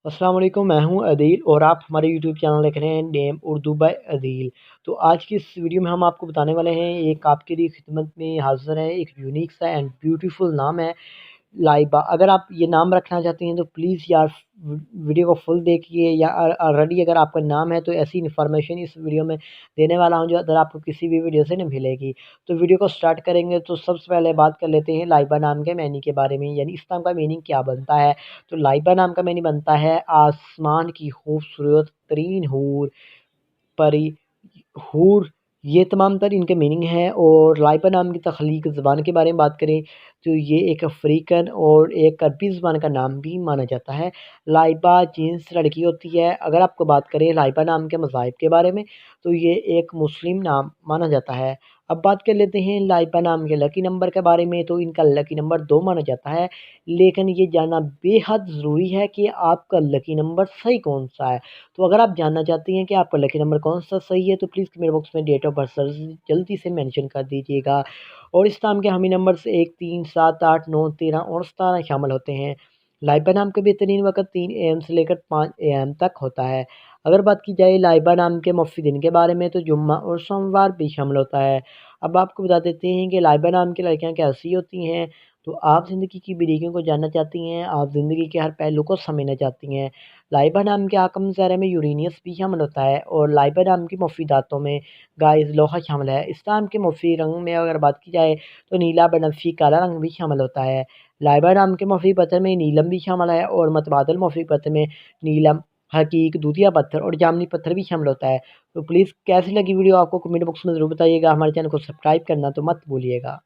अस्सलाम वालेकुम, मैं हूं अदील और आप हमारे यूट्यूब चैनल देख रहे हैं नेम उर्दू बाय अदील। तो आज की इस वीडियो में हम आपको बताने वाले हैं, एक आपके लिए खिदमत में हाज़िर है, एक यूनिक सा एंड ब्यूटीफुल नाम है लाइबा। अगर आप ये नाम रखना चाहते हैं तो प्लीज़ यार वीडियो को फुल देखिए, या ऑलरेडी अगर आपका नाम है तो ऐसी इन्फॉर्मेशन इस वीडियो में देने वाला हूँ जो अगर आपको किसी भी वीडियो से नहीं मिलेगी। तो वीडियो को स्टार्ट करेंगे तो सबसे पहले बात कर लेते हैं लाइबा नाम के मीनिंग के बारे में, यानी इस नाम का मीनिंग क्या बनता है। तो लाइबा नाम का मीनिंग बनता है आसमान की खूबसूरत तरीन हूर, परी, हूर, ये तमाम तर इनके मीनिंग हैं। और लाइबा नाम की तख्लीक ज़बान के बारे में बात करें तो ये एक अफ्रीकन और एक अरबी ज़बान का नाम भी माना जाता है। लाइबा जीन्स लड़की होती है। अगर आपको बात करें लाइबा नाम के मज़ाहिब के बारे में तो ये एक मुस्लिम नाम माना जाता है। अब बात कर लेते हैं लाइबा नाम के लकी नंबर के बारे में, तो इनका लकी नंबर 2 माना जाता है। लेकिन ये जानना बेहद ज़रूरी है कि आपका लकी नंबर सही कौन-सा है। तो अगर आप जानना चाहती हैं कि आपका लकी नंबर कौन-सा सही है तो प्लीज़ कमेंट बॉक्स में डेट ऑफ बर्थ जल्दी से मेंशन कर दीजिएगा। और इस नाम के हमी नंबर्स 1, 3, 7, 8, 9, 13 और 17 शामिल होते हैं। लाइबा नाम का बेहतरीन वक़्त 3 एएम से लेकर 5 एएम तक होता है। अगर बात की जाए लाइबा नाम के मुफ़्ती दिन के बारे में तो जुम्मा और सोमवार भी शामिल होता है। अब आपको बता देते हैं कि लाइबा नाम की लड़कियाँ कैसी होती हैं। तो आप ज़िंदगी की बारीकियों को जानना चाहती हैं, आप ज़िंदगी के हर पहलू को समझना चाहती हैं। लाइबा नाम के आकम ज़हर में यूरेनियस भी शामिल होता है और लाइबा नाम की मुफीदातों में गाइस लोहा शामिल है। इस नाम के मुफी रंग में अगर बात की जाए तो नीला, बनफशी, काला रंग भी शामिल होता है। लाइबा नाम के मुफी पत्थर में नीलम भी शामिल है और मतबादल मुफी पत्थर में नीलम, हकीक, दूधिया पत्थर और जामनी पत्थर भी शामिल होता है। तो प्लीज़ कैसी लगी वीडियो आपको कमेंट बॉक्स में ज़रूर बताइएगा। हमारे चैनल को सब्सक्राइब करना तो मत भूलिएगा।